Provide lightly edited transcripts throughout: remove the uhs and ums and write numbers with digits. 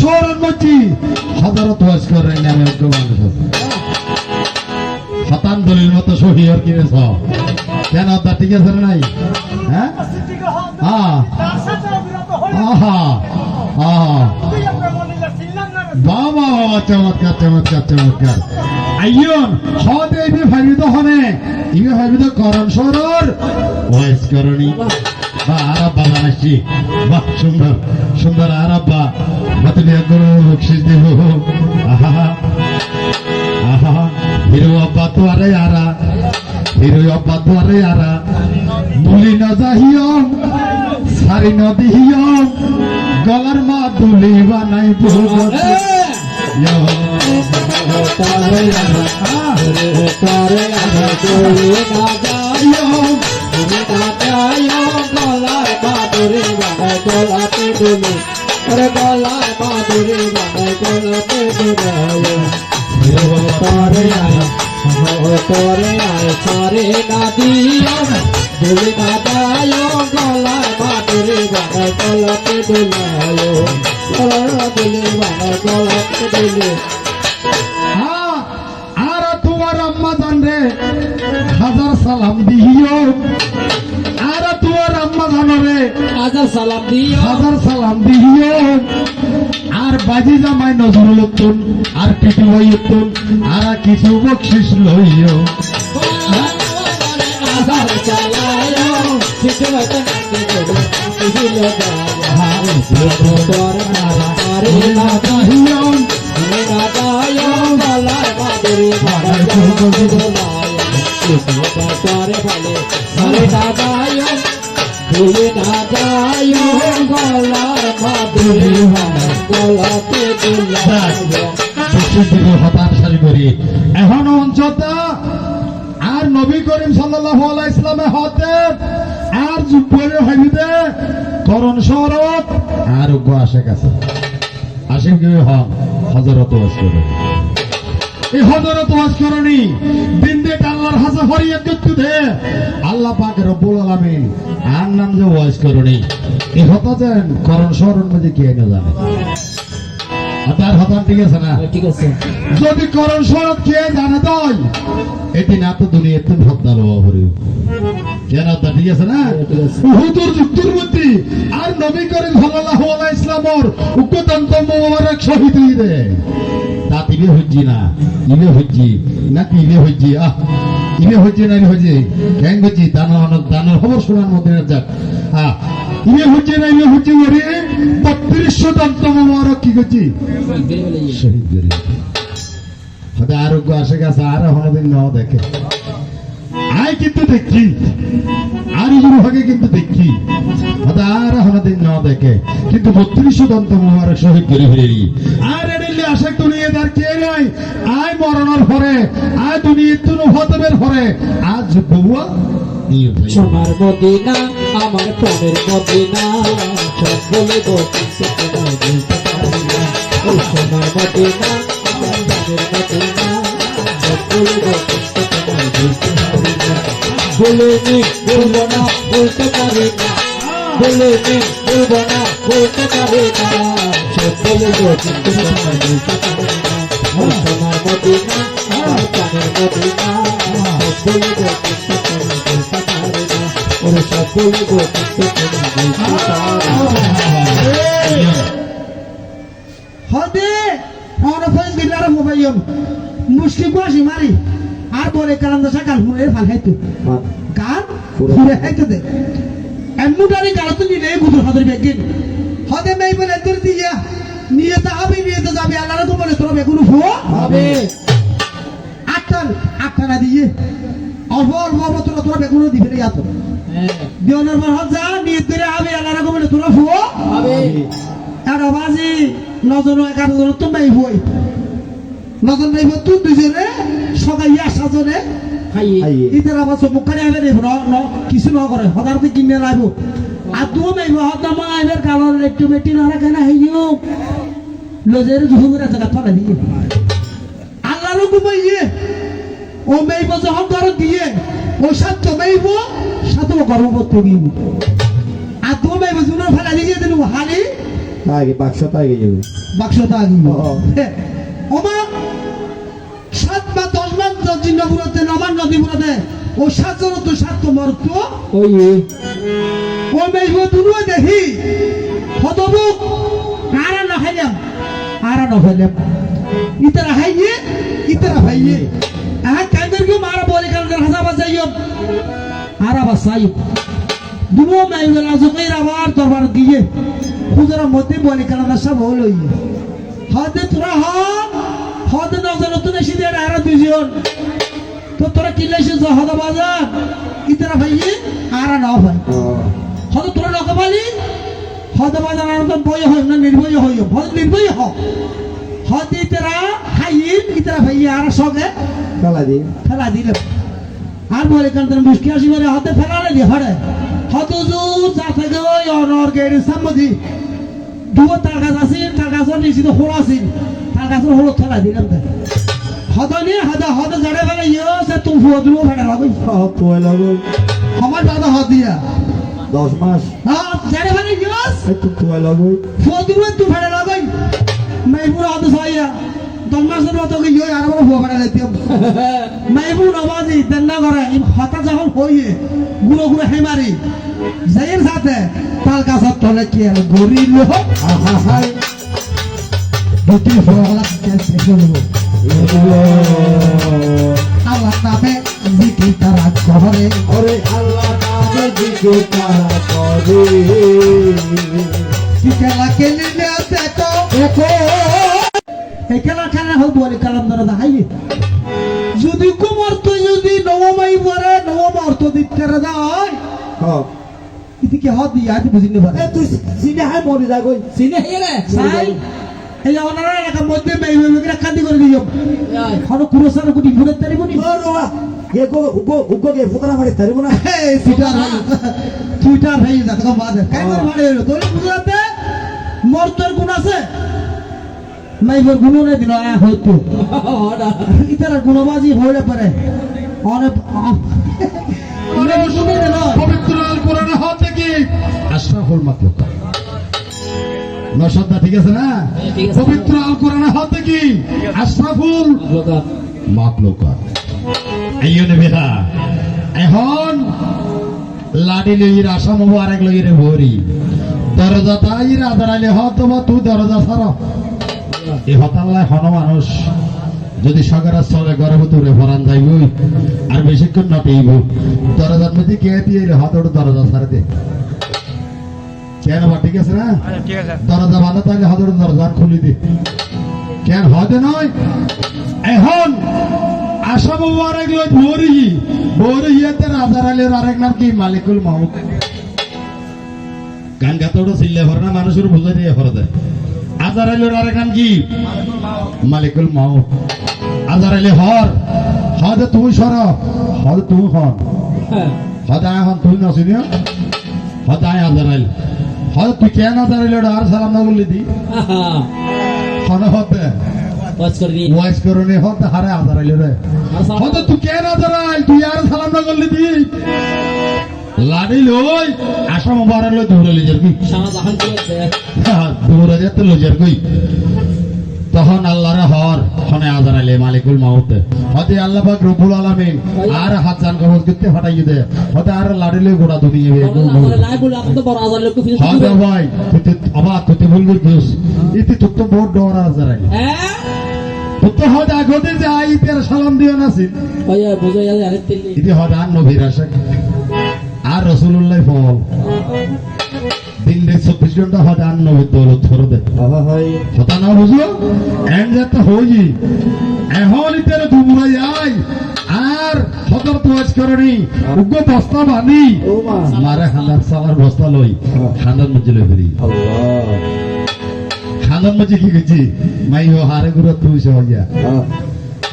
শহরের মধ্যে হযরত ওয়াজ করে নামে এক মানুষ আছে শতান দলিল মতো সহিয়র কিনেছ কেন তা ঠিক আছে না নাই হ্যাঁ আহা আহা বাবা বাবা চমৎকার চমৎকার চমৎকার আইয়ন হদে ইবে ভাবিত হনে ইবে ভাবিত করণ সরর ওয়াজ করনি বা আরাব্বা বানাচ্ছি বাহ সুন্দর সুন্দর আরাব্বা বাতুলিয়া করো বকশিস দেব আহা আহা হিরো আব্বা তো আরে আরা হিরো আব্বা তো আরে আরা মুলি না যাহিয়ম সারি নদী হিয়ম গলার মা দুলি বানাই বুঝতে ইয়া তারে আরা তারে আরা দুলি না যাহিয়ম তুমি না যাহিয়ম গলার মা দুলি বানাই গলাতে দুলি আরে গলার মা দুলি বানাই গলাতে দুলি তারে আরা তোরে আয় সারে না দিয়ম দুলি না যাহিয়ম গলার মা দুলি বানাই গলাতে দুলায়ো গলার দুলি বানাই গলাতে দুলি হ্যাঁ আর তোমার আম্মা জান রে হাজার সালাম দিও আর তোমার আম্মা জান রে হাজার সালাম দিও হাজার সালাম দিও আর বাজি জামাই নজরুল উত্তম আর পিটু ভাই উত্তম আর কিছু বকশিস লইও আজার চালায়ো পিটু ভাই তো নাকি করো কিছু লগা আর তোর আরে না দাহিও নে না দাইও গলার মাদুরি ভাড়া করতে দোলায়ো তোরে ভালে আরে না দাইও দুলি না দাইও গলার মাদুরি ভাড়া গলাতে দোলায়ো বকশিস হতান সারি করি এখন অঞ্চলটা আর নবী করিম সাল্লাল্লাহু আলাইহি ইসলামে হতে আর যুগরে হইবে করণ শরৎ আর উগ্র আশেক আছে আশেক কি হন হযরত ওয়াজ করে এই হযরত ওয়াজ করনি দিন দে আল্লাহর হাজা ফরিয়াদ করতে দে আল্লাহ পাক রব্বুল আলামিন আর নাম যে ওয়াজ করনি এই হতা দেন করণ শরৎ মধ্যে কি না জানে আপনার হতান ঠিক আছে না ঠিক আছে যদি করণ শরৎ কে জানে তাই এটি না তো দুনিয়াতে ভক্তার হরে কেন তা ঠিক আছে না হুজুর যুক্তর মধ্যে আর নবী করিম সাল্লাল্লাহু আলাইহি ইসলামর উক্তন্ত মোবারক শহীদ হইবে তা তিবে হজ্জি না ইবে হজ্জি না তিবে হজ্জি ইবে হজ্জি না হজ্জি কেন হজ্জি দানের খবর শোনার মধ্যে যাক ইবে হজ্জি না ইবে হজ্জি ওরে 3200 দন্ত মোবারক কি করছি শহীদ করে হতে আরোগ্য আসে গেছে আর হনদিন নাও দেখে আয় কিন্তু দেখছি আর ইজুর ভাগে কিন্তু দেখছি হতে আর হনদিন নাও দেখে কিন্তু 3200 দন্ত মোবারক শহীদ করে ফিরেলি আর এডিলে আসে দুনিয়া দার কে নাই আয় মরণের পরে আয় দুনিয়া তুন হতবের পরে আজ বউয়া সোনার মদিনা আমার প্রাণের মদিনা সব বলে গো কিন্তু তোমায় বলতে পারি না ওই সোনার মদিনা আমার প্রাণের মদিনা সব বলে গো কিন্তু তোমায় বলতে পারি না বলে নি বলবো না বলতে পারি না বলে নি বলবো না বলতে পারি না সব বলে গো কিন্তু তোমায় বলতে পারি না ওই সোনার মদিনা আমার প্রাণের মদিনা সব বলে গো কিন্তু তোমায় বলতে পারি না ওরে সব বলে গো কিন্তু তোমায় বলতে পারি না হদে আমরা ফেস দিলার মোবাইল মুশকিল বসি মারি আর বলে কারণ দশা কাল ফুলের ফাল খাইতো গান ফুলে খাইতো দে এমুটারি গাল তো নিলে গুদুর হাতের বেগিন হদে মেই বলে তোর দিয়া নিয়ে তো হবে নিয়ে তো যাবে আল্লাহর তো বলে তোর বেগুন ফো হবে আটটা না দিয়ে অল্প অল্প তোর বেগুন দিবে না ইয়াতো দিওনের পর যা নিয়ে তোরে হবে আল্লাহর তো বলে তোর ফো হবে আর বাজি নজন 11 জন তো মেই হই নজন মেই তুই দুজনে সবাই আসা জনে ইতার আবার সব মুখারি আইবে রে কিছু না করে হদার তো কিনে লাইবো আর তুই মেই হদ না মাইবের কালার একটু বেটি না রাখে না হইও লজের জুহুরে জায়গা তোলা দিয়ে আল্লাহর হুকুম ইয়ে ও মেই বজে হদ ধর দিয়ে ও সাত মেইব সাত গরম করতে দিব আর তুই মেই বজুনার ফেলা দিয়ে দিন হালি আগে বাক্স তাই যাবে বাক্সটা আগে ও। ওমা 7 বা 10 মান জিন্নপুরতে নমান নদীপুরতে ও 7 জন তো 7 তো মরতো ওই ও মেজবো দুনো দেখি হতবুক আরা না খাইলাম ইতারা হাইয়ে ইতারা ভাইয়ে কাইদের কি মারা বলে কারণ হাসা বাজাইও আরা বাসাইও দুনো মাইবেলা জুকাই আবার দরবার দিয়ে হুজুরের মধ্যে বলে কারণ সব হলো হদে তোরা হদে নজর নতুন এসে দিয়ে আরা দুজন তো তোরা কিলাইছে হদা বাজার ইতারা ভাইয়ে আরা না ভাই হদে তোরা নকবালি হদে বাজার আর তো বই হয় না নির্ভয় হইও হদ নির্ভয় হ হদে ইতারা হাইয়ে ইতারা ভাইয়ে আর সঙ্গে ফেলা দিল আর বলে কারণ তোর মুশকিল আসি বলে হদে ফেলালে দি হরে হদে জুর যা থাকে ওই অনর গেড়ে সামদি দুটো তার গাছ আছে তার গাছের নিচে তো হোল আছে তার গাছের হোল ফেলা দিলাম তাই হদে জড়ে ফেলে সে তুমি ফুয়া দুটো ফেলে লাগবে তুই লাগো আমার দাদা হদ দিয়া 10 মাস জড়ে ফেলে তুই লাগো ফুয়া দুটো তুই ফেলে লাগবে মেহবুর হদ সাইয়া 10 মাসের মতো কি আর বড় ফুয়া ফেলে দিতাম মেহবুর নবাজি দেন্না করে হতা যখন হইয়ে গুঁড়ো গুঁড়ো হেমারি যাইয়ের সাথে তাল গাছের তলে কি আর গরিল হাই দুটি ফোয়ালা আল্লাহ নামে জিকির তারা শহরে ওরে আল্লাহ নামে দিকে তারা করে কি খেলা খেলিলে দেখো এই খেলা খেলা হোক বলে কালাম ধরা দেখাইবে যদি কুমার তো যদি নবমাই পরে নবম অর্থ দিতে দেয় হ্যাঁ এদিকে হাত দিয়ে আজ বুঝিনি পারে তুই সিনে হাই মরে যা কই সিনে হেলে সাই এই ওনারা এলাকার মধ্যে মেয়ে কান্দি করে দিও হলো কুরসার গুটি ঘুরে তারিব নি উগো গে ফুকরা মারে তারিব না এই টুইটার হয়ে যা তো বাদে কাই করে মারে হলো তোর বুঝাতে মরতর গুণ আছে মাইবর গুণ নে দিল আ হইতো ইতারা গুণবাজি হইলে পারে অনেক পবিত্র আল কোরআনে হাত থেকে আশরাফুল মাখলুক নশাদা ঠিক আছে না ঠিক আছে। পবিত্র আল কোরআনে হাত থেকে আশরাফুল মাখলুক আইয়ো নেবেরা এখন লাডি লইর আসাম আরেক লইরে ভরি দরজা তাইর আদারালে হত বা তুই দরজা ছাড় এই হতাল্লায় হন মানুষ যদি সকারা চলে ঘরে ভিতরে ভরান যাইব আর বেশিক্ষণ নটেইব দরজার মধ্যে কে দিয়ে হাতড় দরজা ছাড়ে দে কেন বা ঠিক আছে না দরজা বাঁধা তাহলে হাতড় দরজা খুলি দে কেন হতে নয় এখন আসাম আরেক লোক ভরি ইয়েতে রাজার আলের আরেক নাম কি মালিকুল মাহমুদ গান গাতড় চিল্লে ভরে না মানুষের বুঝে দিয়ে ভরে দেয় আজার আলের আরেক নাম কি মালিকুল মাহমুদ আজার আলী হদে তুই সর হদে তুই হন হদে আয় হন তুই নছিনি হদে আয় আজার আলী হদে তুই কেন আজার আলী আর সালাম না বললি দি হন হতে ওয়াজ করে দি ওয়াইস করনি হতে হারে আজার আলী রে হদে তুই কেন আজার আলী তুই আর সালাম না করলি দি লাড়ি লই আসাম বারে লই দৌড়ে লিজার কি সারা জাহান চলছে দৌড়ে যেতে লইজার কই তখন আল্লাহর হর হনে আজার আলী মালিকুল মাউত হতে আল্লাহ পাক রব্বুল আলামিন আর হাত জান কবজ করতে ফাটাই দে হতে আর লাড়িলে গোড়া দুনিয়ে লাই বলে আপনি তো বড় আজার লোক ফিরে হতে ভাই তুই আবার তুই বলবি দিস ইতি তুই তো বড় ডর আজার আলী হ্যাঁ তুই তো হতে আগতে যাই তের সালাম দিও নাছিস ওই বুঝাই যাবে আরে তেলি ইতি হতে আর নবীর আশা আর রাসূলুল্লাহ ফল দিন রে 24 ঘন্টা হতে আর নবীর দৌলত ধরে দে হয় কথা না বুঝলো এন যেতে হই এখন ইতের দুমুরা যাই আর সদর তোয়াজ করনি উগ্র বস্তা বানি ও মা মারে খান্দার সালার বস্তা লই খান্দার মধ্যে লই ফেরি আল্লাহ খান্দার মধ্যে কি গেছি মাই হো হারে গুলো তুই সহজা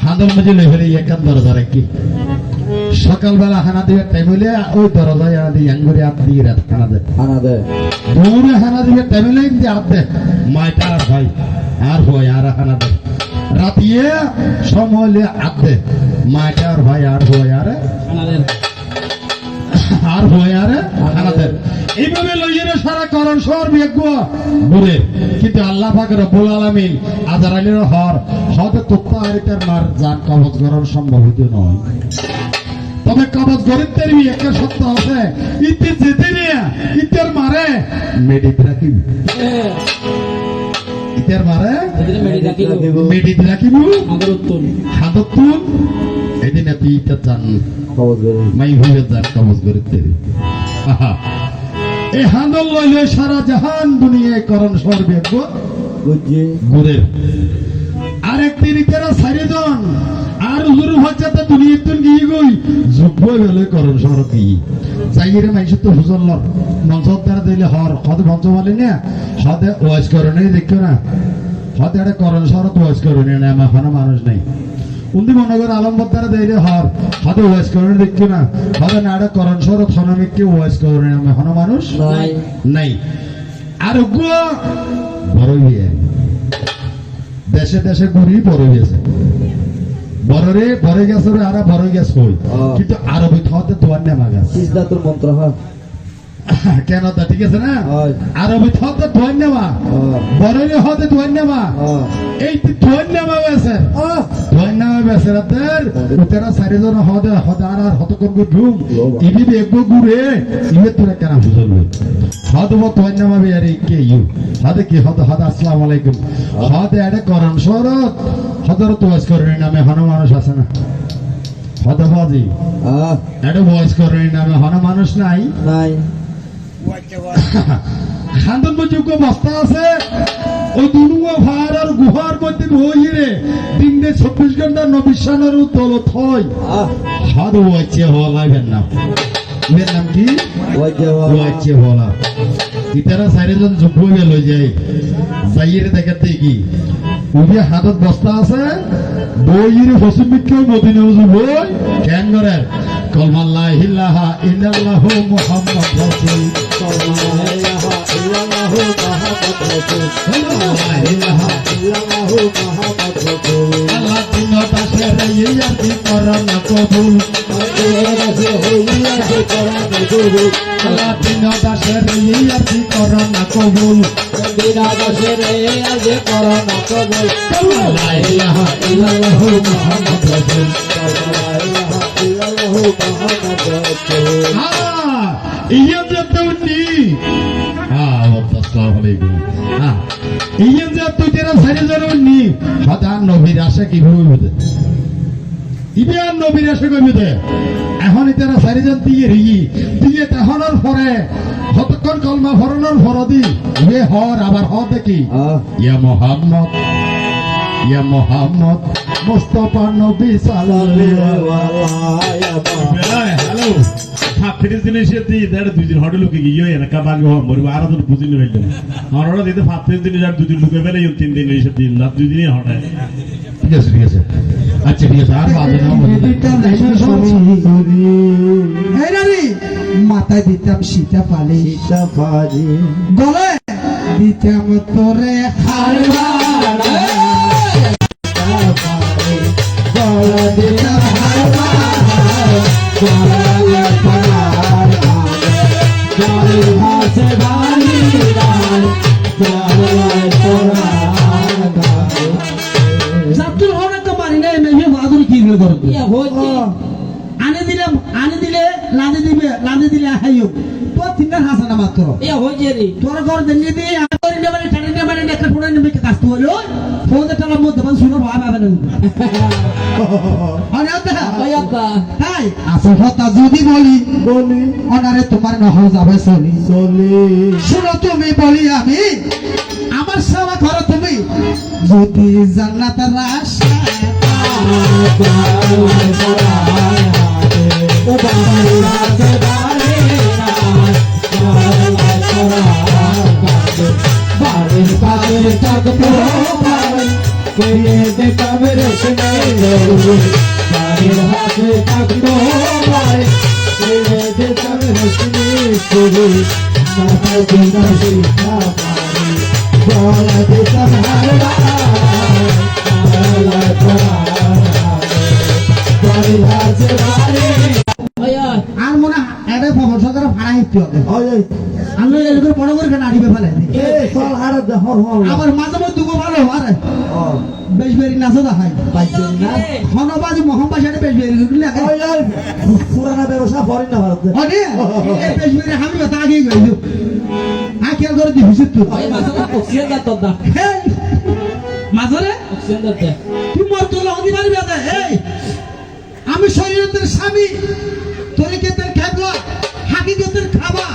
খান্দার মধ্যে লই ফেরি একান দরজা রাখি সকালবেলা খানা দিয়ে টাইম হইলে ওই দরজায় আনা দিয়ে আঙ্গুরে হাত দিয়ে রাত খানা দেয় আনা দে দৌড়ে খানা দিয়ে টাইম হইলে দিয়ে হাত দেয় মাইটা আর ভাই আর ভয় আর খানা দেয় রাতিয়ে সময় হলে হাত দেয় মাইটা আর ভাই আর ভয় আর আমাদের আর হয় আরে খানাদের এইভাবে লইয়ে সারা করণ শহর বিজ্ঞ ঘুরে কিন্তু আল্লাহ পাক রব্বুল আলামিন আজার আলীর হর হতে তোপ্তা আরিতার মার যান কবজ করার সম্ভবিত নয় তবে কবজ গরিবদের একটা সত্য আছে ইতি যেতে নিয়ে ইতের মারে মেডিত রাখিব ইতের মারে মেডিত রাখিব হাদতুন এদিন এত ইটা জান মাই হয়ে যান কবজ গরিবদের আহা এই হান্দল লইলে সারা জাহান দুনিয়ায় করণ সর্বেজ্ঞ ঘুরে আরেক তিরিকেরা সারি জন আর হুজুর হচ্ছে তো দুনিয়ার তুন গিয়ে গই যোগ্য বেলে করণ সর কি চাইরে মাইছে তো হুজুর লর মঞ্চত দ্বারা দিলে হর কত মঞ্চ বলে না সদে ওয়াজ করণে দেখো না সদে একটা করণ সর তো ওয়াজ করণে না আমার মানুষ নাই উন্দি মনগর আলমবর দ্বারা দিলে হর সদে ওয়াজ করণে দেখো না সদে না একটা করণ সর থনমিককে ওয়াজ করণে আমার মানুষ নাই আর বড় হয়ে দেশে দেশে ঘুরি বড় গেছে বড়রে বড় গেছে আর বড় গেছ হই কিন্তু আরবি থাতে দোয়ার নেমা গেছে সিজদাতুল মন্ত্র হয় কেন তা ঠিক আছে না আরবি থাতে দোয়ার নেমা বড়রে হতে দোয়ার নেমা এই দোয়ার নেমা গেছে দোয়ার নেমা গেছে রাতের উতেরা চারিজন হতে হতে আর হত করব ঘুম ইবি বেগো ঘুরে ইবে তোরা কেন বুঝল হতে বত দোয়ার নেমা বে আরে কে ইউ হতে কি হতে হতে আসসালামু আলাইকুম হতে আরে করণ শরত হদর তো ওয়াজ করেন নামে হন মানুষ আছে না হতে বাজি এটা ওয়াজ করেন নামে হন মানুষ নাই খান্দন যোগ্য বস্তা আছে ওই দুনুয়া ভার আর গুহার মধ্যে বইরে দিনে 24 ঘন্টা নবিশানের তলত হয় হাদ ওয়াইছে হলাইবেন না এর নাম কি ওয়াইছে হলা ইতারা চারিজন যোগ্য হয়ে লই যায় যাইরে দেখাতে কি উনি হাতত বস্তা আছে বইয়ের হসুমিকে মদিনা উজু বই কেন করে কলমা লা ইলাহা ইল্লাল্লাহু মুহাম্মাদ রাসূল কলমা লা ইলাহা ইল্লাল্লাহু মুহাম্মাদ রাসূল কলমা লা ইলাহা ইল্লাল্লাহু মুহাম্মাদ রাসূল আল্লাহ তিন পাশে রইয়া কি করন কবুল আল্লাহ তিন পাশে রইয়া কি করন কবুল বিনা দশে রে আজ করণ কবুল কলমা লা ইলাহা ইল্লাল্লাহু মুহাম্মাদ রাসূল লা ইলাহা ইল্লাল্লাহু মুহাম্মাদ রাসূল ইয়া যেতনি আসসালামু আলাইকুম ইয়া যেত তেরা সারি জরুনি সদা নবীর আশা কি হইবে ইবে আর নবীর আশা কইবে এখন তেরা সারি জন দিয়ে তাহনের পরে হতক্ষণ কলমা ফরনের ফরদি ইবে হর আবার হ দেখি ইয়া মোহাম্মদ মুস্তাফা নবী সাল্লাল্লাহু আলাইহি ওয়াসাল্লাম হ্যালো ফিরিস দিনে সে দেড় দুই দিন হটে লোকে গিয়ে এলাকা বাগে মরবে আর তো বুঝিনি ফেলবে আমরা দিতে 5 দিন আর 2 দিন লোকে ফেলে 3 দিন এসে দিন রাত 2 দিনই হটে ঠিক আছে আচ্ছা ঠিক আছে আর বাজে না এই নারী মাথায় দিতাম সীতা পালি গলে দিতাম তোরে হারবা গলে দিতাম হারবা লাদে দিলে হাইও তো তিনটার হাসানা মাত্র তোর ঘর দিলে দিয়ে একটা ফোন নেবে কাজ তো হলো ফোন টাকার মধ্যে শুনো ভাব হবে না তাই আসল কথা যদি বলি অনারে তোমার নহর যাবে চলি শুনো তুমি বলি আমি আমার সেবা করো তুমি যদি জান্নাতের আশা আর মনে এটা দিতে হবে ওই ওই আমি এরকম বড় করে কেন আড়িবে ফেলে দিই। এ চল আর হর হর আবার মাঝে মধ্যে দুগো ভালো আরে ও বেশ বেরি নাচো দেখাই পাইছেন না হনবাজি মোহাম্মদ সাথে বেশ বেরি লাগে ওই ওই পুরানা ব্যবসা পড়ি না ভারতে অনে এই বেশ বেরি আমি কথা আগে গই আকেল করে দি হুসিত তো ওই মাছটা অক্সিজেন দাও দা এই মাজরে অক্সিজেন দাও তুই মর তো লাগি মারবি আদা এই আমি শরীরের স্বামী তোরে কে তোর খাবো হাকিকতের খাবা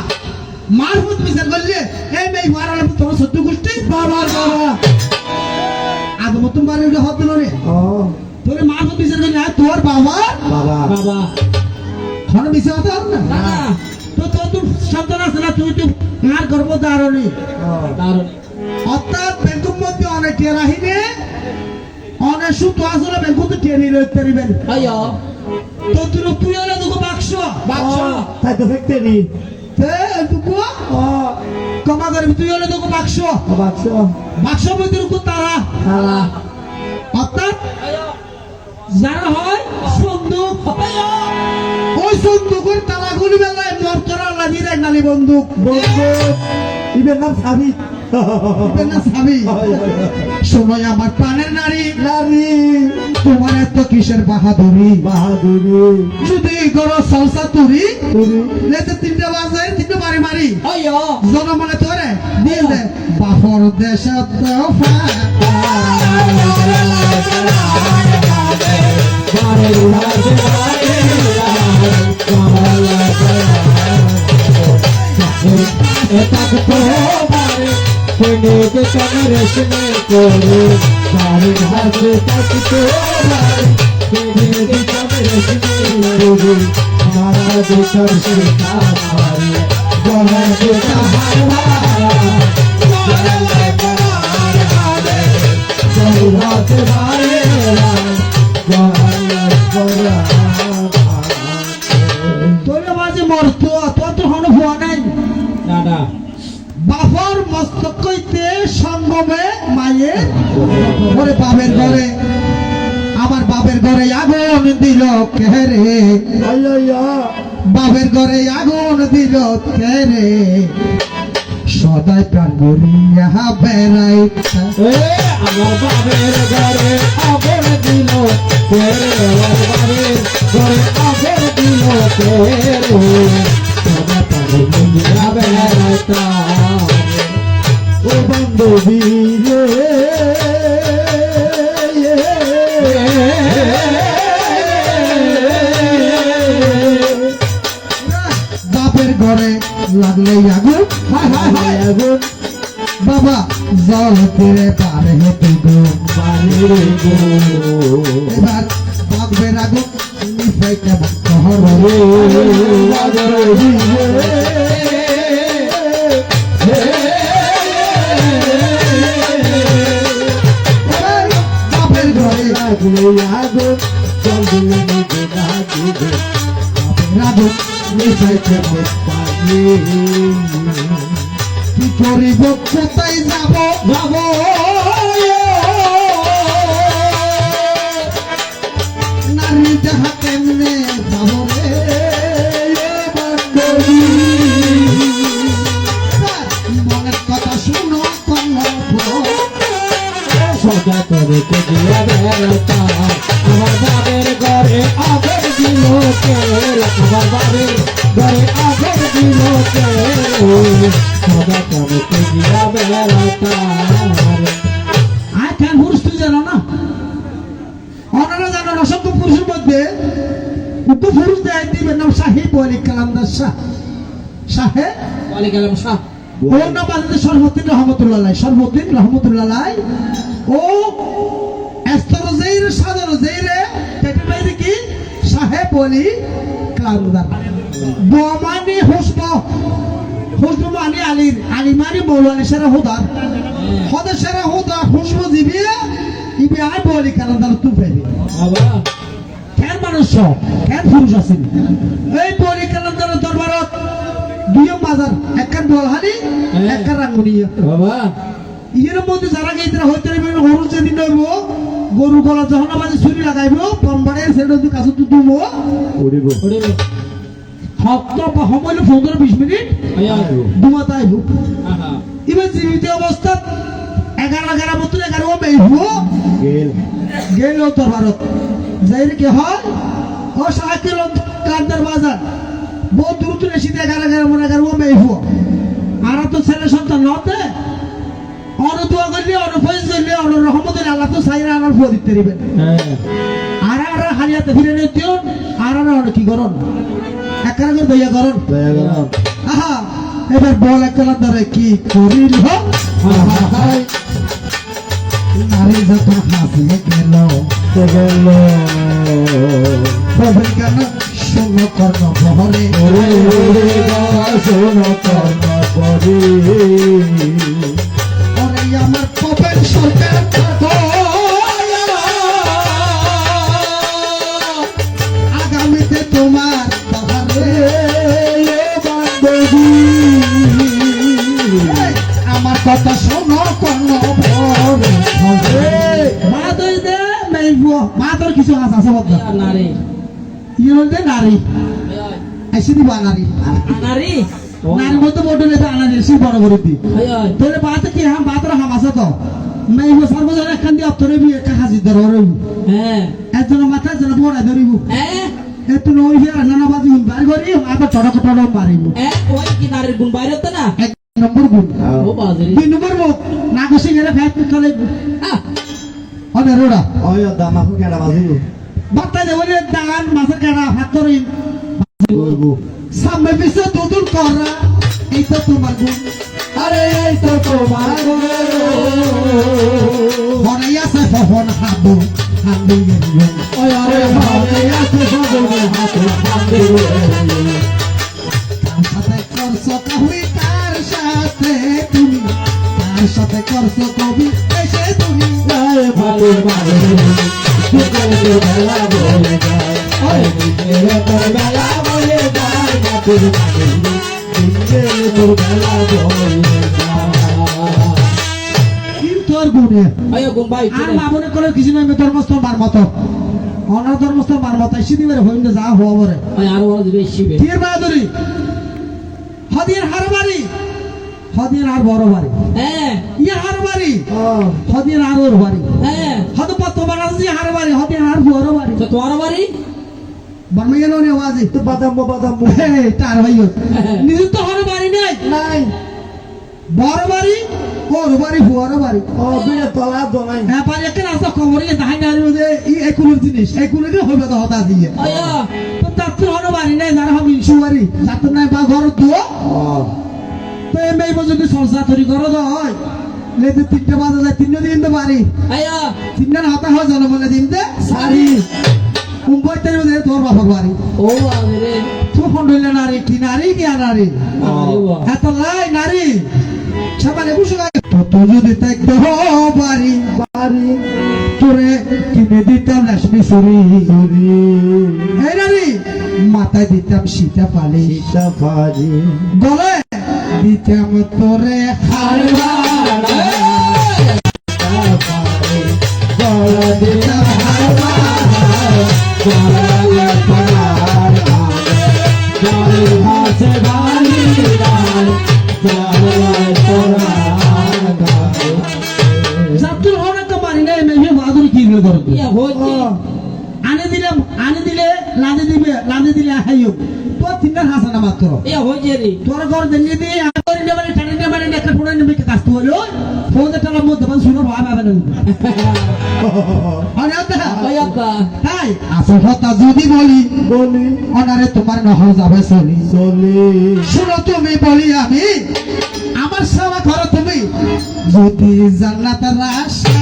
মারফত বিচার করলে এই মেয়ে মারালে তোর সত্য গোষ্ঠী বাবা বাবা আদম তোমার এটা হতে নরে ও তোরে মারফত বিচার করলে তোর বাবা বাবা বাবা কোন বিচার হতে হবে না না তো তোর সন্তান আছে না তুই তো আর গর্ব দাঁড়ানি ও দারুণ অর্থাৎ ব্যাংকুর মধ্যে অনেক টেরাহিনে অনেক সুতো আসলে ব্যাংকুতে টেনে লইতে পারিবেন আইয়া তো তুই হলে দুটো বাক্স বাক্স তাই তো ফ্যাক্টরি দুটো ও কমা করবি তুই হলে দুটো বাক্স বাক্স বাক্স মধ্যে রুকু তারা খালা অর্থাৎ আইয়া যারা হয় সন্দুক আইয়া ওই সন্দুকের তালাগুলি বেলায় মর করা লাগিয়ে দেয় নালি বন্দুক বন্দুক ইবের নাম সাবি না সাবি সময় আমার প্রাণের নারী নারী তোমার এত কিসের বাহাদুরি বাহাদুরি যদি করো সালসা তুরি তুমি লেতে তিনটা বাজে তিনটা মারি মারি আইয়া জনমনে তোরে দিয়ে দে বাফর দেশে দফা তোরে মাঝে মরতো তোর তো হন ভুয়া নাই না না বাফর মস্তক কইতে সঙ্গমে মায়ে ওরে বাবের ঘরে আমার বাবের ঘরে আগুন দিল কেরে বাবের ঘরে আগুন দিল কেরে সদাই প্রাণ গড়িয়া বেড়াই এ আমার বাবের ঘরে আগুন দিল তেরে আমার বাবের ঘরে আগুন দিল তেরে সদা পারে মিলিয়া বেড়াইতা ও বান্ধবী রে বাপের ঘরে লাগলে আগুন হায় হায় হায় আগুন বাবা জল তীরে পারে হেঁটে গো বাড়ির গো এবার বাপের আগুন নিফাইতে শহর বান্ধবী বাপের ঘরে লাগলে আগুন জল দিলে নিজে না দিবে বাপের আগুন নিফাইতে পানি কি করিব কোথায় যাব বাবু নারী যাহা কেমনে যাব রে বান্ধবী মনের কথা শুনো কল্লব সদা করে দিয়া বেড়াইতা আমার বাবের ঘরে আগুন দিল তেল আমার বাবের ঘরে আগুন দিল তেল সদা করে দিয়া বেড়াইতা আয় কেন পুরুষ তুই জানো না অনারা জানো না অসংখ্য পুরুষের মধ্যে কিন্তু পুরুষ দেয় দিবেন নাম সাহেব বলি কালামদার শাহ সাহেব বলে গেলাম শাহ ওর নাম আছে সর্বদ্দিন রহমতুল্লাহ সর্বদ্দিন রহমতুল্লাহ ও এস্তর জেইরে সাদর জেইরে পেটের বাইরে কি সাহেব বলি কালামদার বমানি হুসব হুসব মানে আলীর আলী মানে মৌলানি সেরা হুদার হদে সেরা হুদা হুসব দিবি ইবি আই বলি কালামদার তু ফেলি বাবা কেন মানুষ কেন পুরুষ আছেন এই বলি কালামদারের দরবারত দুই বাজার একখান বলহানি একখান রাঙ্গুনিয়া বাবা ইয়ের মধ্যে যারা গেছে হইতে গরু যেদিন নইব গরু গলা যখন বাজে ছুরি লাগাইব পম্বাড়ে সেটা কাছে তো দুমো ওরে হপ্তা বা সময় 15-20 মিনিট ভাইয়া ঘুমাতে আইব আহা এবার জীবিত অবস্থাত 11 বছর 11 মেইব গেল উত্তর ভারত যাই কি হয় ও সাইকেল কান্দার বাজার বহু দূর দূর এসে 11 মনে 11 মেইব আর তো ছেলে সন্তান নতে অন দোয়া করলে অন ফয়েজ করলে অন রহমতের আল্লাহ তো সাইরা আনার ফুয়া দিতে দিবেন আর হারিয়াতে ফিরে নিতেও আর কি করন একখানা করে দইয়া করন আহা এবার বল একলা ধরে কি করিল নারী যখন হাসিয়ে গেল প্রভের কেন শূন্য কর্ণ বহরে ওরে আমার প্রভের সরকার আগামীতে তোমার আমার কথা শোনো কর্ণ মা দই দে মেইবো মা তোর কিছু আছে বদলা ভাইয়া নারী ইয়ে দে নারী ভাইয়া এসে দিবা নারী নারী নারীর মধ্যে বড় লেতে আনা এসে বড় করে দি ভাইয়া তোরে বাত কি হাম বাতর হাম আছে তো মেইবো সর্বজন একখান দি অপ্তরে বি এক হাজি ধরে রইব হ্যাঁ একজন মাথা জন বড় ধরিব হ্যাঁ এত নই ফের নানা বাজি বার করি আবার ছোট ছোট মারিব ওই কি নারীর গুণ বাইরে তো না এক নম্বর গুণ ও বাজারে 2 নম্বর মুখ না গসি গেলে ফ্যাট চলে আহ অনে রোডা ওই দামাকু কেডা বাজিব বার্তা দেবলে দান মাছের কাটা হাত ধরে সামনে পিছে দুদুল করা এই তো তোমার গুণ আরে এই তো তোমার হনাইয়া সে ফোন হাবু হাবু গেল ওই আরে ভাবে আছে সবলে হাতে হাতে সাথে করছো কবি তার সাথে তুমি তার সাথে করছো কবি এসে তুমি যায় ভালো ভালো সুখের বেলা বলে যায় ওই নিজের তোর বেলা বলে যায় মাটির মাটির নিজের তোর বেলা বলে যায় কি তোর গুণে ভাইয়া গুণ ভাই আর মামনে করে কিছু নাই তোর মস্ত মার মতো অনার তোর মস্ত মার মতো এসে দিবে হইন্দে যা হওয়া বরে ভাই আরো বড় দিবে শিবে তীর বাহাদুরি হদির হার বাড়ি হদির আর বড় বাড়ি হ্যাঁ ইয়ে হার বাড়ি হদির আর ওর বাড়ি হ্যাঁ হদ পত বানাজি হার বাড়ি হদির আর বড় বাড়ি তো তোমার বাড়ি বর্মাইয়া নে আওয়াজি তো বাদাম হে তার ভাইও নিজে তো হার বাড়ি নাই নাই বড় বাড়ি ওর বাড়ি বড় বাড়ি ও বিয়ে তলা দলাই হ্যাঁ পারে একটা রাস্তা খবরে দাহাই না যে এই কুলের জিনিস এই কুলের হইবে তো হতা দিয়ে ভাইয়া তো তার তো হর বাড়ি নাই যারা হবে ইনসুয়ারি যাতে নাই বা ঘর দুও তো এই মেয়ে যদি সংসার তৈরি করো তো হয় লেতে 3টে বাজে যায় 3 দিন তো বাড়ি ভাইয়া 3 হাতা হয় জনবলে দিনতে সারি কুম্বইতে তোর বাপর বাড়ি ও বাজারে তো ফন্ডলে নারী কি নারী কি আর নারী এত লাই নারী সবাই বুঝে তো তো যদি দেখতে হো বাড়ি বাড়ি তোরে কিনে দিতাম লক্ষ্মী সুরি এই নারী মাথায় দিতাম সীতা পালি সাফারি গলে দিতাম তোরে হারবা গলা দিতাম হারবা গলা পার জলের ভাসে বাড়ি রায় জলের পরার গায়ে যাত্রা হওয়ার তো পারি না মেয়ে বাহাদুর কি করে ইয়া হইছে আনে দিলে লাদে দিলে হাইও তো 3 হাসানা মাত্র ইয়া হইছে রে তোর ঘর দিল্লি দিয়ে করে নেবে টানে নেবে একটা ফোন নেবে কাজ তো হলো ফোন তে টালা মধ্যে বান শুনো ভাই পাবে না আরে আতা ভাইয়া তা তাই আসল কথা যদি বলি বলি অনারে তোমার নহর যাবে চলি চলি শুনো তুমি বলি আমি আমার সেবা করো তুমি যদি জান্নাতের রাস্তা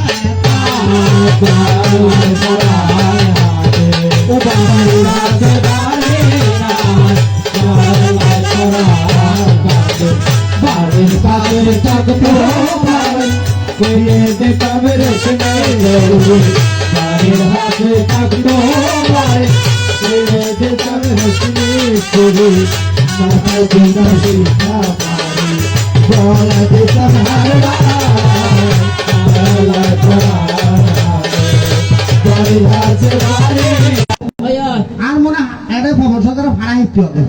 ভাইয়া আর মনে হয় এটা খবর সরকার ভাড়া হিতে হবে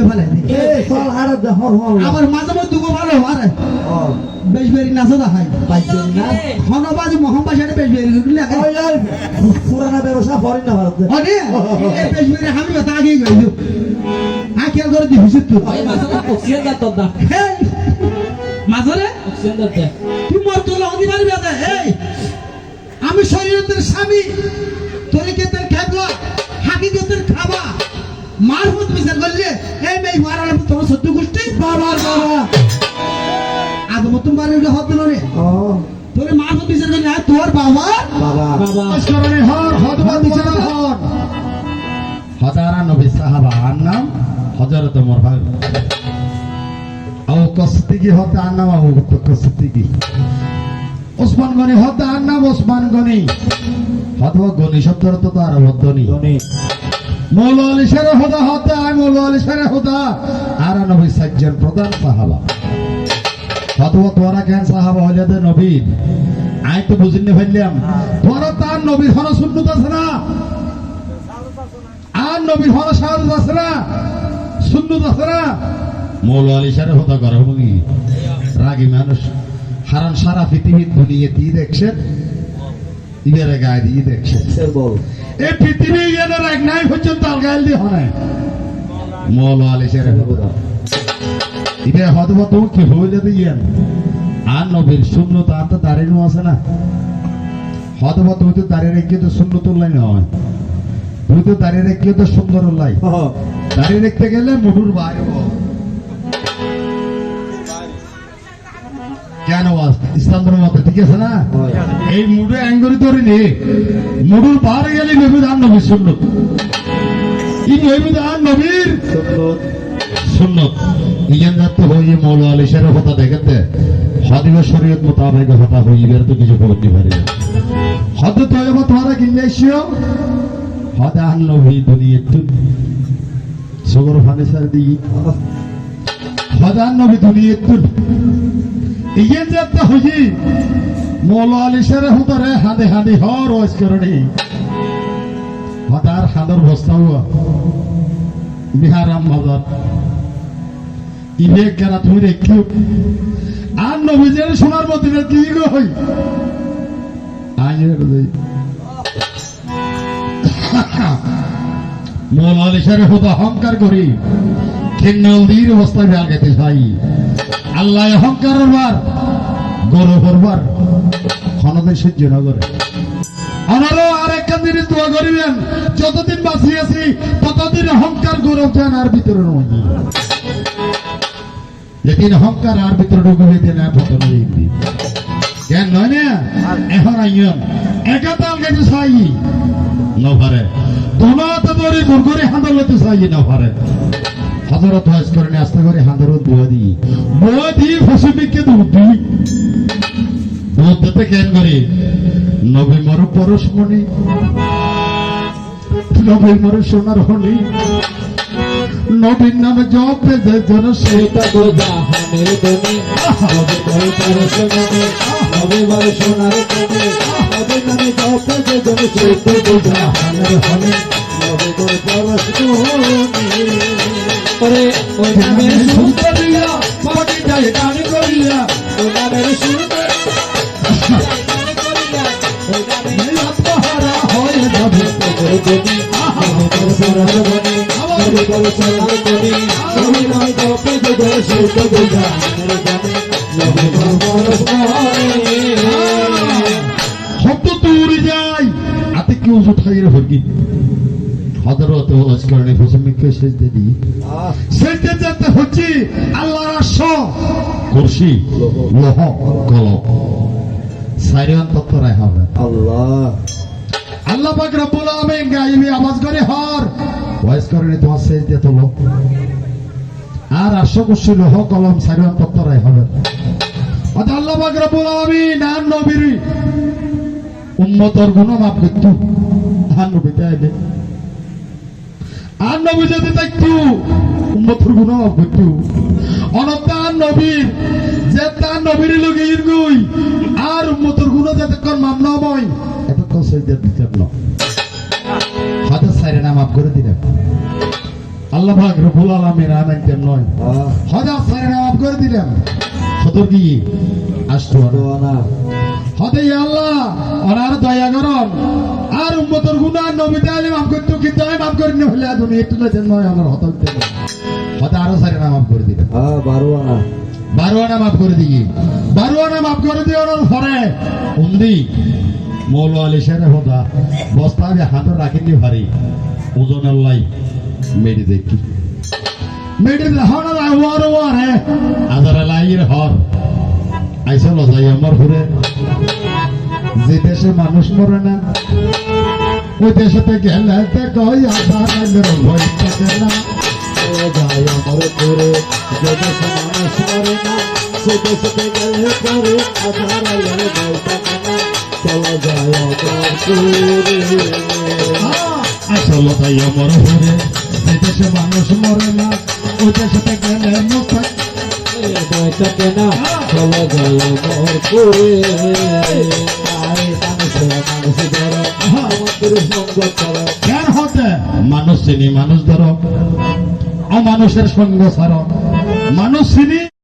ফেলে এ চল আর হর হর আবার মাঝে মধ্যে দুগো ভালো আরে ও বেশ বেরি নাচা দেখাই পাইছেন না হনবাজি মোহাম্মদ সাথে বেশ বেরি লাগে ওই আর পুরানা ব্যবসা করেন না ভারতে অনে এই বেশ বেরি আমি কথা আগে গইলো আকে করে দি হুসিত তো এই মাছটা অক্সিজেন দাও দা মাঝরে অক্সিজেন দাও তুই মর তোলা হদি মারবি আদা এই আমি শরীরের স্বামী তরিকেতের খাবো হাকিকতের খাবা মারফত বিচার করলে এই মেয়ে মারালে তোমার সত্য গোষ্ঠী বাবার বাবা আদম তোমার এগুলো হতে নরে ও তোর মারফত বিচার করলে তোর বাবা বাবা বাবা আজকরণে হর হদবা বিচার হর হজারা নবী সাহাবা আর নাম হজরত ওমর ভাই আও কসতিগি হতে আর নাম আবু বকর কসতিগি ওসমান গনি হতে আর নাম ওসমান গনি হদবা গনি শব্দের তো আর বদনি ধনী মৌলা আলী শেরে হুদা হতে আয় মৌলা আলী শেরে হুদা আর নবী সাজ্জান প্রধান সাহাবা হদবা তোরা কেন সাহাবা হইলে দে নবীর আই তো বুঝিনি ফেললাম তোরা তার নবীর হন সুন্নত আছে না আর নবীর হন শাহাদাত আছে না সুন্নত আছে না মৌলা আলী শেরে হুদা করে হবি রাগী মানুষ হারান সারা পৃথিবীর দুনিয়া দিয়ে দেখছেন ইবেরে গায়ে দিয়ে দেখছেন সেল বল এই পৃথিবী এদের এক নাই পর্যন্ত আলগাইল দিয়ে হয় মৌল আলী শেরে হুদা ইবে হদবা তো কি হইলে দিয়েন আর নবীর শূন্যতা আর তো দাঁড়িয়ে আছে না হদবা তুই তো দাঁড়িয়ে রেখে তো শূন্য তুললাই নয় তুই তো দাঁড়িয়ে রেখে তো সুন্দর লাই দাঁড়িয়ে রাখতে গেলে মুডুর বাইরে কেন ইসলামের মতে ঠিক আছে না এই মুডে অ্যাঙ্গরি ধরে নে মুডুর বাইরে গেলে নবীর আর নবীর সুন্নত এই নবীর আর নবীর সুন্নত ইয়েন যাতে হইয়ে মৌলা আলী শেরের কথা দেখেতে হদিবা শরীয়ত মোতাবেক কথা হইবে তো কিছু করতে পারি না হদ তো এবার তোমরা কিনলেছিও হদ আর নবী দুনিয়া তুই সগর ফানিসার দি হদ আর নবী দুনিয়া তুই ইয়েন যাতে হইয়ে মৌলা আলী শেরের হুদারে হাঁদে হাঁদে হর ওয়াজ করনি হদার হাদর বস্তা হুয়া বিহারাম মদত ইবে কেরা তুমি রেখো আর নবীজের সোনার মদিনা কি গো হই আইয়ের দেই মৌলা আলী শেরের হুদা অহংকার করি কিন্নলদির অবস্থায় আগাতে চাই আল্লাহ অহংকারের বার গৌরবের বার ক্ষণদের সহ্য না করে আমারও আর একটা জিনিস দোয়া করিবেন যতদিন বাঁচি আছি ততদিন অহংকার গৌরব যেন আর ভিতরে নয় লেকিন অহংকার আর ভিতরে ঢুকে না পতন কেন নয় না এখন আইন একাতাল গেছে চাই নভারে তোমার তো ধরে গুড়গুড়ি হাঁদর লতে চাই নভারে হজরত হজ করে আস্তে করে হাঁদরত বুয়া দিই ফসিবিককে দুধ দিই দুধ দিতে কেন করি নবী মর পরশমণি নবী মর সোনার হনি নবীর নামে জপ পেতে যেন সেটা তো জাহানের দনি নবী বলে পরশমণি নবী বলে সোনার দনি নবীর নামে জপে যে দনি সেটা তো জাহানের হনি নবী বলে পরশমণি করে ওই নামের সুন্দর দিয়া পাটি যায় গান করিয়া ওই নামের সুন্দর আত্মহারা হয়ে যাবে তোর দনি নবী বলে পরশমণি নবী বলে সোনার দনি নবী নামে জপে যে দনি সেটা তো জাহানের দনি নবী বলে পরশমণি শব্দ দূরে যায় আতে কি ওষুধ খাইয়ে ভর্গি হজরত অস্করণে ফসমিককে শেষ দিদি শেষ দিতে যেতে হচ্ছে আল্লাহর আশ্ব কুরসি লোহ কলম সাইরিয়ান তত্ত্বরায় হবে আল্লাহ আল্লাহ পাক রব্বুল আলামিন গায়েবী আওয়াজ করে হর ওয়াজ করে তোমার শেষ দিয়ে তোলো আর আশ্ব কুরসি লোহ কলম সাইরিয়ান তত্ত্বরায় হবে অর্থাৎ আল্লাহ পাক রব্বুল আলামিন আর নবীর উম্মতর গুণ মাপ করতো আর নবীতে আইবে আর নবী যদি দেখতো উম্মতর গুণ মাপ করতো অনতার নবীর যে তার নবীর লোক ইরগুই আর উম্মতর গুণ যতক্ষণ মামলা হয় এতক্ষণ সেই দিতে না হাতে সাইরে না মাফ করে দিলেন আল্লাহ পাক রব্বুল আলামিন আনাইতেন নয় হদা সারে মাফ করে দিলাম সতর কি আসতো না হদে আল্লাহ ওনার দয়া করন আর উম্মতের গুনাহ নবী তাআলা মাফ করতে কিন্তু আমি মাফ করি না হলে তুমি একটু লেছেন নয় আমার হতা হতে হদা আরো সারে মাফ করে দিবেন হ্যাঁ 12 আনা 12 আনা মাফ করে দিই 12 আনা মাফ করে দিয়ে ওনার পরে উন্দি মৌলা আলী শেরে হদা বস্তা আমি হাতে রাখিনি ভারী ওজনের লাই মেডি দেখি মেডি হর ওয়ার ওয়ার হে আদার লাইয়ের হর আইসা লজাই আমার ঘুরে যে দেশে মানুষ মরে না ওই দেশেতে গেলে কই আধার ভয় থাকে না যায় আমার করে যে দেশে মানুষ মরে না সে দেশে গেলে করে আধার আলো বলতে না চলো যায় আমার করে আসলে তাই আমার ঘুরে যে দেশে মানুষ মরে না ওই দেশেতে গেলে মুখ বইটাকে না চলো যায় আমার করে আরে মানুষ ধরো আমাদের সঙ্গ করো কেন হতে মানুষ চিনি মানুষ ধরো অমানুষের সঙ্গ ছাড়ো মানুষ চিনি